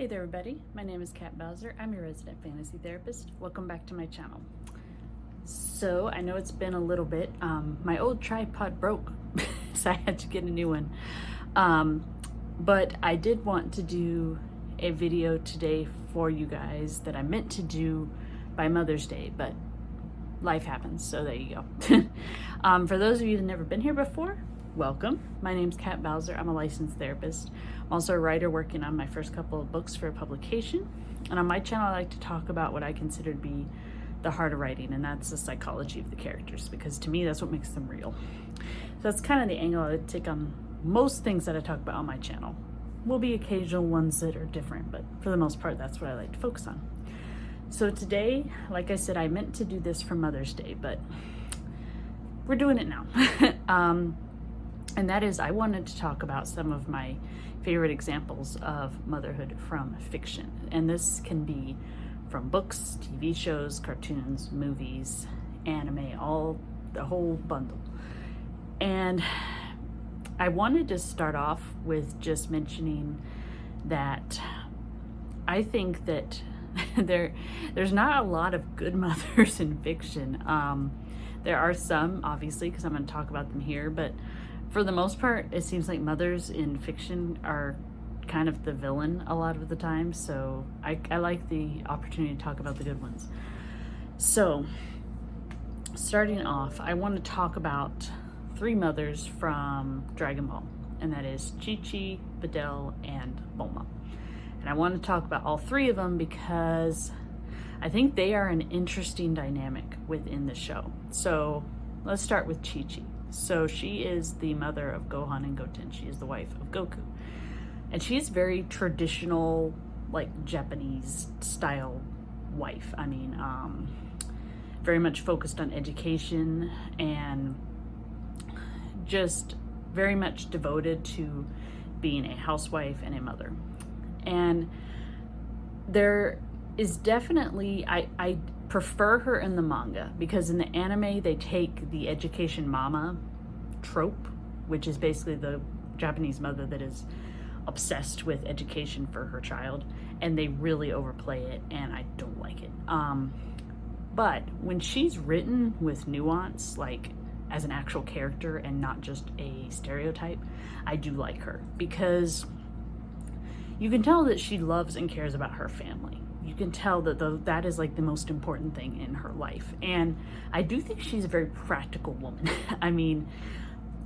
Hey there everybody, my name is Kat Bowser. I'm your resident fantasy therapist. Welcome back to my channel. So I know it's been a little bit. My old tripod broke, so I had to get a new one. But I did want to do a video today for you guys that I meant to do by Mother's Day, but life happens, so there you go. For those of you that have never been here before, welcome. My name's Kat Bowser. I'm a licensed therapist. I'm also a writer working on my first couple of books for a publication. And on my channel, I like to talk about what I consider to be the heart of writing, and that's the psychology of the characters, because to me, that's what makes them real. So that's kind of the angle I take on most things that I talk about on my channel. Will be occasional ones that are different, but for the most part, that's what I like to focus on. So today, like I said, I meant to do this for Mother's Day, but we're doing it now. And that is, I wanted to talk about some of my favorite examples of motherhood from fiction. And this can be from books, TV shows, cartoons, movies, anime, the whole bundle. And I wanted to start off with just mentioning that I think that there's not a lot of good mothers in fiction. There are some, obviously, because I'm going to talk about them here, but for the most part, it seems like mothers in fiction are kind of the villain a lot of the time, so I like the opportunity to talk about the good ones. So, starting off, I want to talk about three mothers from Dragon Ball, and that is ChiChi, Videl, and Bulma. And I want to talk about all three of them because I think they are an interesting dynamic within the show. So, let's start with ChiChi. So she is the mother of Gohan and Goten. She is the wife of Goku. And she's very traditional, like Japanese style wife. I mean, very much focused on education and just very much devoted to being a housewife and a mother. And there is definitely, I prefer her in the manga, because in the anime they take the education mama trope, which is basically the Japanese mother that is obsessed with education for her child, and they really overplay it, and I don't like it. But when she's written with nuance, like as an actual character and not just a stereotype, I do like her, because you can tell that she loves and cares about her family. You can tell that that is like the most important thing in her life. And I do think she's a very practical woman. I mean,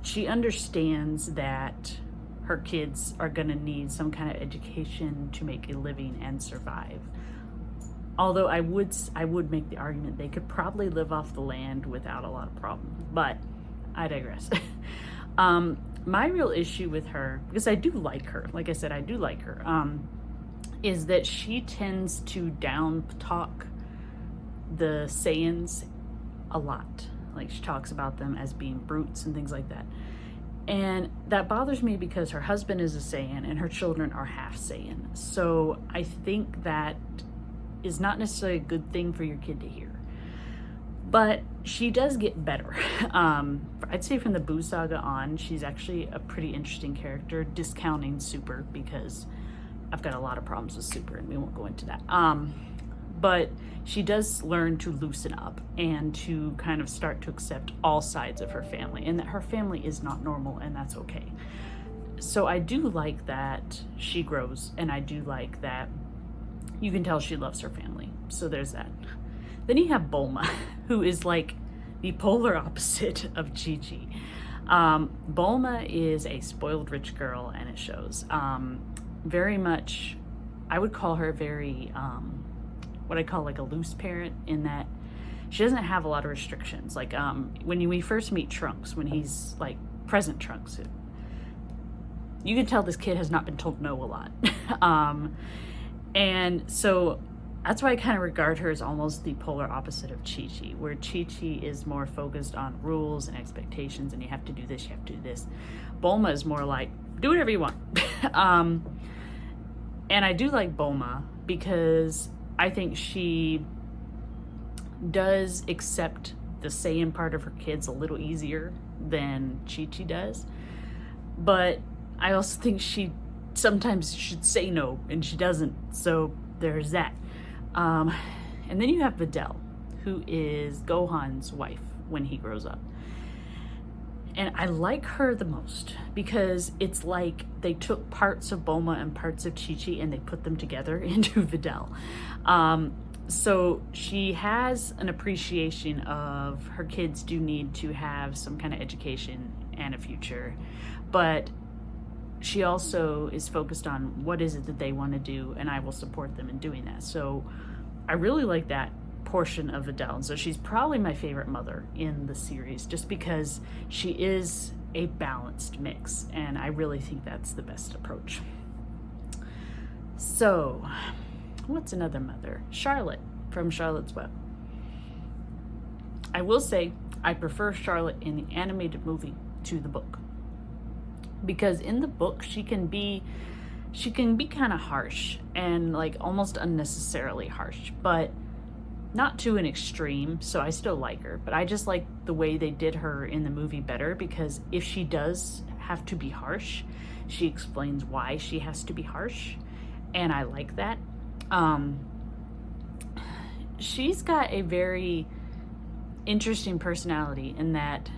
she understands that her kids are gonna need some kind of education to make a living and survive. Although I would make the argument they could probably live off the land without a lot of problems, but I digress. My real issue with her, because I do like her, like I said, I do like her, is that she tends to down talk the Saiyans a lot. Like, she talks about them as being brutes and things like that. And that bothers me because her husband is a Saiyan and her children are half Saiyan. So I think that is not necessarily a good thing for your kid to hear. But she does get better. I'd say from the Boo Saga on, she's actually a pretty interesting character, discounting Super, because I've got a lot of problems with Super and we won't go into that. But she does learn to loosen up and to kind of start to accept all sides of her family, and that her family is not normal, and that's okay. So I do like that she grows, and I do like that you can tell she loves her family. So there's that. Then you have Bulma, who is like the polar opposite of ChiChi. Bulma is a spoiled rich girl, and it shows. Very much, I would call her very, what I call like a loose parent, in that she doesn't have a lot of restrictions. Like, when we first meet Trunks, when he's like present Trunks, you can tell this kid has not been told no a lot. And so that's why I kind of regard her as almost the polar opposite of ChiChi, where ChiChi is more focused on rules and expectations, and you have to do this, you have to do this. Bulma is more like, do whatever you want. And I do like Bulma because I think she does accept the Saiyan part of her kids a little easier than ChiChi does. But I also think she sometimes should say no, and she doesn't. So there's that. And then you have Videl, who is Gohan's wife when he grows up. And I like her the most because it's like they took parts of Bulma and parts of ChiChi and they put them together into Videl. So she has an appreciation of her kids do need to have some kind of education and a future, but she also is focused on what is it that they want to do, and I will support them in doing that. So I really like that portion of Videl. And so she's probably my favorite mother in the series just because she is a balanced mix, and I really think that's the best approach. So what's another mother? Charlotte from Charlotte's Web. I will say I prefer Charlotte in the animated movie to the book, because in the book she can be kind of harsh and like almost unnecessarily harsh, but not to an extreme. So I still like her, but I just like the way they did her in the movie better, because if she does have to be harsh, she explains why she has to be harsh, and I like that. She's got a very interesting personality in that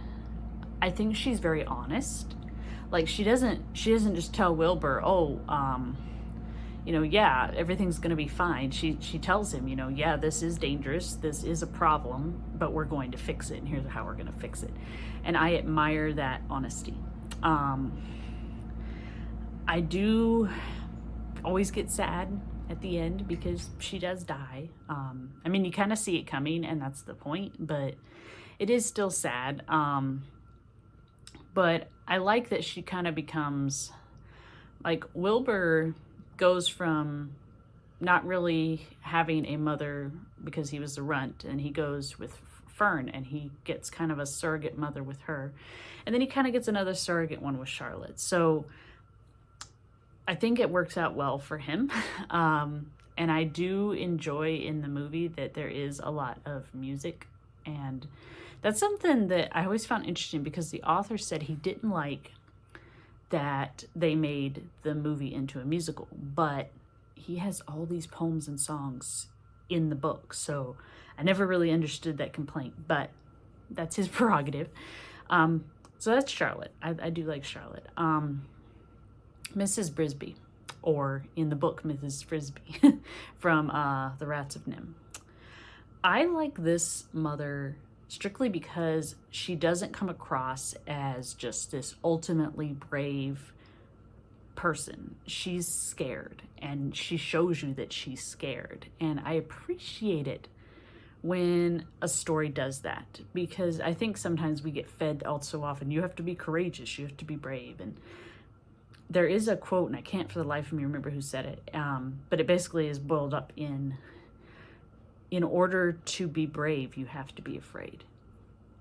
I think she's very honest. Like she doesn't just tell Wilbur, oh, yeah, everything's gonna be fine. She tells him, yeah, this is dangerous, this is a problem, but we're going to fix it, and here's how we're gonna fix it. And I admire that honesty. I do always get sad at the end because she does die. I mean, you kind of see it coming, and that's the point, but it is still sad. But I like that she kind of becomes, like, Wilbur goes from not really having a mother because he was a runt, and he goes with Fern, and he gets kind of a surrogate mother with her, and then he kind of gets another surrogate one with Charlotte. So I think it works out well for him. And I do enjoy in the movie that there is a lot of music, and that's something that I always found interesting, because the author said he didn't like that they made the movie into a musical, but he has all these poems and songs in the book, so I never really understood that complaint, but that's his prerogative. So that's Charlotte. I do like Charlotte. Mrs. Brisby, or in the book, Mrs. Frisby, from The Rats of Nim. I like this mother strictly because she doesn't come across as just this ultimately brave person. She's scared, and she shows you that she's scared. And I appreciate it when a story does that, because I think sometimes we get fed all so often, you have to be courageous, you have to be brave. And there is a quote, and I can't for the life of me remember who said it, but it basically is boiled up in order to be brave, you have to be afraid,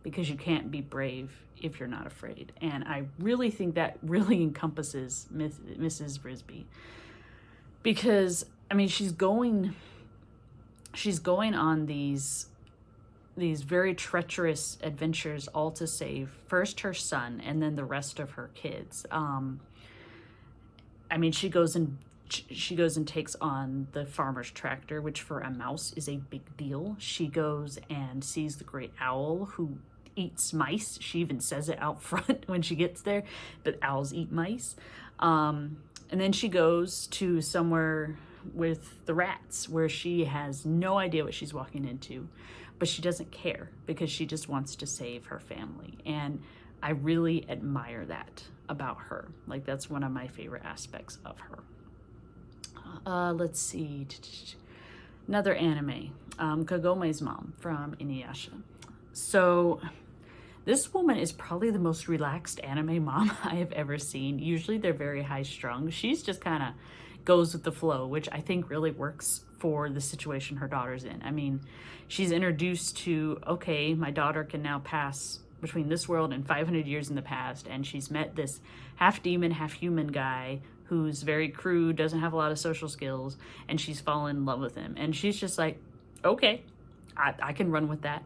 because you can't be brave if you're not afraid. And I really think that really encompasses Mrs. Brisby, because I mean, she's going on these very treacherous adventures, all to save first her son and then the rest of her kids. I mean, she goes and takes on the farmer's tractor, which for a mouse is a big deal. She goes and sees the great owl who eats mice. She even says it out front when she gets there, but owls eat mice. And then she goes to somewhere with the rats where she has no idea what she's walking into, but she doesn't care because she just wants to save her family. And I really admire that about her. Like, that's one of my favorite aspects of her. Let's see. Another anime. Kagome's mom from Inuyasha. So this woman is probably the most relaxed anime mom I have ever seen. Usually they're very high strung. She's just kind of goes with the flow, which I think really works for the situation her daughter's in. I mean, she's introduced to, okay, my daughter can now pass between this world and 500 years in the past, and she's met this half demon, half human guy who's very crude, doesn't have a lot of social skills, and she's fallen in love with him. And she's just like, okay, I can run with that.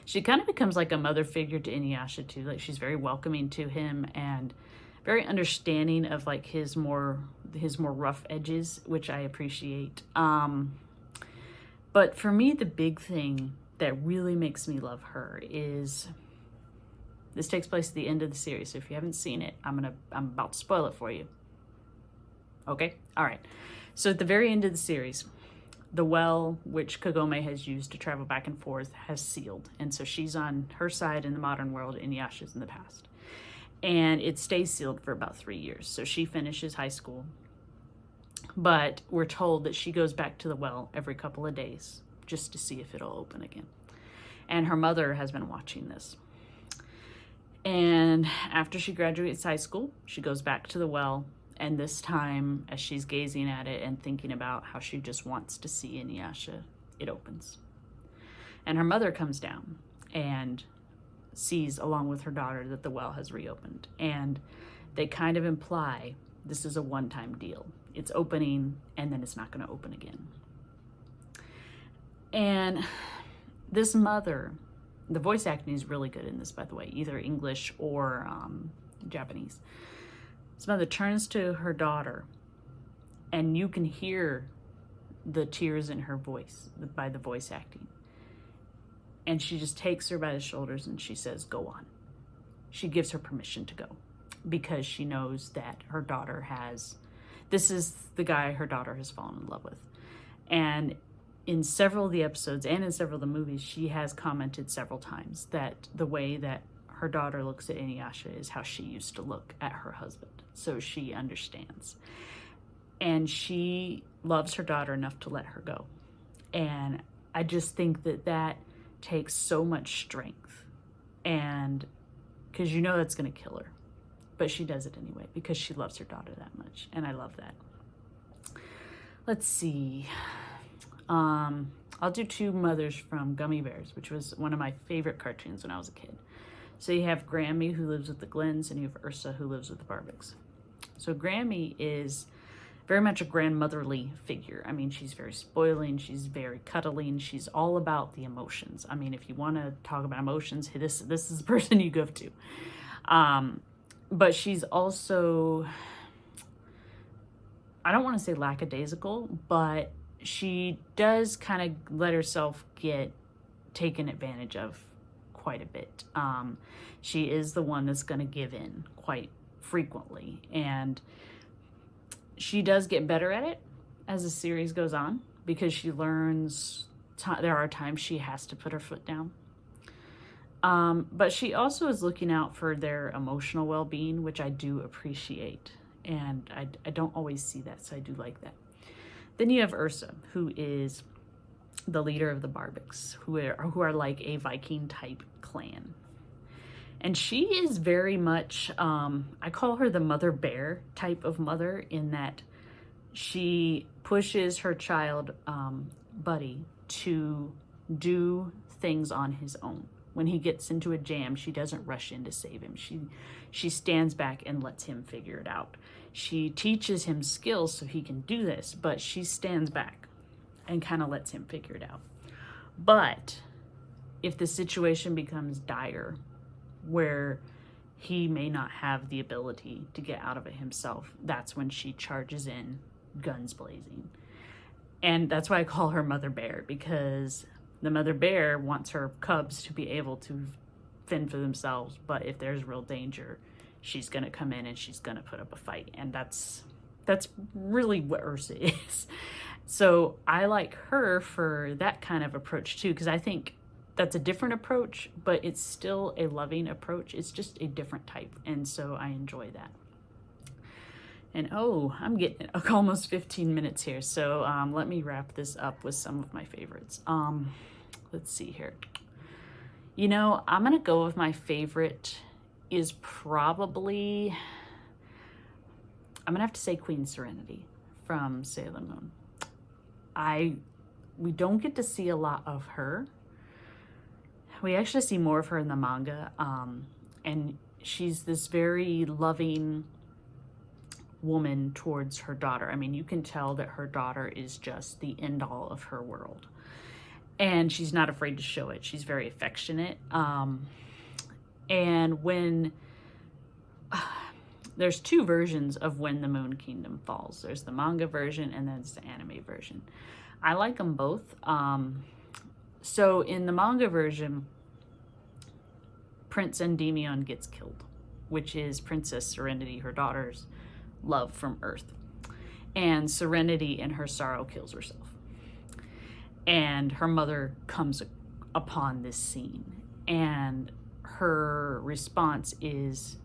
She kind of becomes like a mother figure to Inuyasha too. Like, she's very welcoming to him, and very understanding of like his more rough edges, which I appreciate. But for me, the big thing that really makes me love her is, this takes place at the end of the series. So if you haven't seen it, I'm about to spoil it for you. Okay? All right. So at the very end of the series, the well, which Kagome has used to travel back and forth, has sealed. And so she's on her side in the modern world, and Yasha's in the past. And it stays sealed for about 3 years. So she finishes high school. But we're told that she goes back to the well every couple of days just to see if it'll open again. And her mother has been watching this. And after she graduates high school, she goes back to the well. And this time, as she's gazing at it and thinking about how she just wants to see Inuyasha, it opens. And her mother comes down and sees, along with her daughter, that the well has reopened. And they kind of imply this is a one-time deal. It's opening, and then it's not going to open again. And this mother, the voice acting is really good in this, by the way, either English or Japanese. This mother turns to her daughter, and you can hear the tears in her voice by the voice acting. And she just takes her by the shoulders and she says, go on. She gives her permission to go because she knows that her daughter this is the guy her daughter has fallen in love with. And in several of the episodes and in several of the movies, she has commented several times that the way that her daughter looks at Inuyasha is how she used to look at her husband. So she understands. And she loves her daughter enough to let her go. And I just think that takes so much strength. And because you know that's going to kill her. But she does it anyway because she loves her daughter that much. And I love that. Let's see. I'll do two mothers from Gummy Bears, which was one of my favorite cartoons when I was a kid. So you have Grammy, who lives with the Glens, and you have Ursa, who lives with the Barbicks. So Grammy is very much a grandmotherly figure. I mean, she's very spoiling, she's very cuddling, she's all about the emotions. I mean, if you want to talk about emotions, this is the person you go to. But she's also, I don't want to say lackadaisical, but she does kind of let herself get taken advantage of quite a bit. She is the one that's going to give in quite frequently, and she does get better at it as the series goes on because she learns there are times she has to put her foot down. But she also is looking out for their emotional well-being, which I do appreciate, and I don't always see that, so I do like that. Then you have Ursa, who is the leader of the Barbicks, who are like a Viking type clan. And she is very much, I call her the mother bear type of mother, in that she pushes her child, Buddy, to do things on his own. When he gets into a jam, she doesn't rush in to save him. She stands back and lets him figure it out. She teaches him skills so he can do this, but she stands back and kind of lets him figure it out. But if the situation becomes dire, where he may not have the ability to get out of it himself, that's when she charges in, guns blazing. And that's why I call her Mother Bear, because the mother bear wants her cubs to be able to fend for themselves, but if there's real danger, she's going to come in and she's going to put up a fight. And that's really what Ursa is. So I like her for that kind of approach too, because I think that's a different approach, but it's still a loving approach. It's just a different type, and so I enjoy that. And oh, I'm getting almost 15 minutes here, so let me wrap this up with some of my favorites. Let's see here. You know, I'm gonna go with my favorite is probably, I'm gonna have to say Queen Serenity from Sailor Moon. We don't get to see a lot of her. We actually see more of her in the manga, and she's this very loving woman towards her daughter. I mean, you can tell that her daughter is just the end all of her world, and she's not afraid to show it. She's very affectionate. And when there's two versions of When the Moon Kingdom Falls. There's the manga version and then there's the anime version. I like them both. So in the manga version, Prince Endymion gets killed, which is Princess Serenity, her daughter's love from Earth. And Serenity, in her sorrow, kills herself. And her mother comes upon this scene. And her response is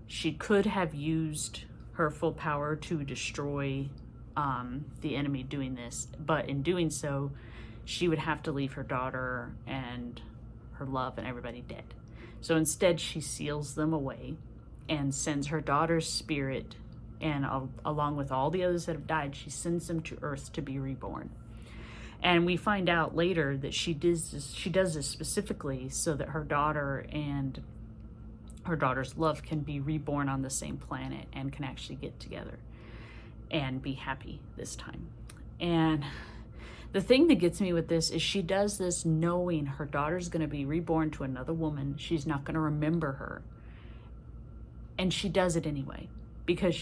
she could have used her full power to destroy the enemy doing this. But in doing so, she would have to leave her daughter and her love and everybody dead. So instead, she seals them away and sends her daughter's spirit, and along with all the others that have died, she sends them to Earth to be reborn. And we find out later that she does this specifically so that her daughter and her daughter's love can be reborn on the same planet and can actually get together and be happy this time. And the thing that gets me with this is she does this knowing her daughter's going to be reborn to another woman. She's not going to remember her. And she does it anyway because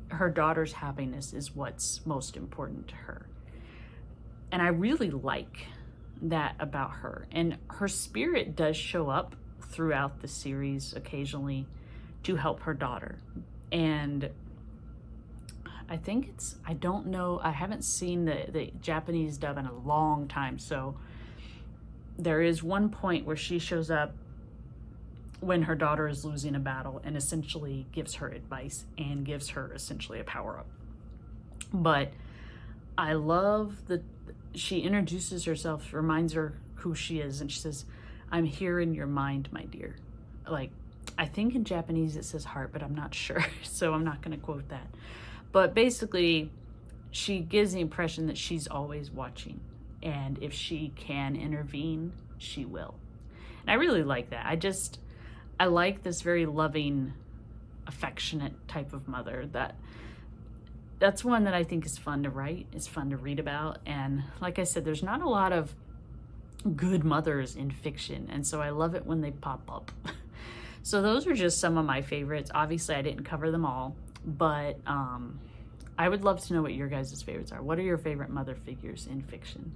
her daughter's happiness is what's most important to her. And I really like that about her. And her spirit does show up throughout the series occasionally to help her daughter. And I think I don't know, I haven't seen the Japanese dub in a long time, so there is one point where she shows up when her daughter is losing a battle and essentially gives her advice and gives her essentially a power-up. But I love that she introduces herself, reminds her who she is, and she says, "I'm here in your mind, my dear." Like, I think in Japanese it says heart, but I'm not sure, so I'm not going to quote that. But basically, she gives the impression that she's always watching. And if she can intervene, she will. And I really like that. I like this very loving, affectionate type of mother. That's one that I think is fun to write. It's fun to read about. And like I said, there's not a lot of good mothers in fiction. And so I love it when they pop up. So those are just some of my favorites. Obviously, I didn't cover them all. But I would love to know what your guys' favorites are. What are your favorite mother figures in fiction?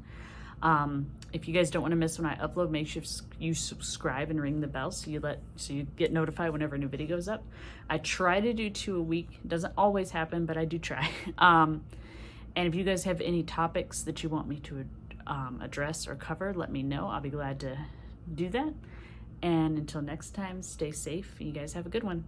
If you guys don't want to miss when I upload, make sure you subscribe and ring the bell so you get notified whenever a new video goes up. I try to do 2 a week. It doesn't always happen, but I do try. And if you guys have any topics that you want me to address or cover, let me know. I'll be glad to do that. And until next time, stay safe. You guys have a good one.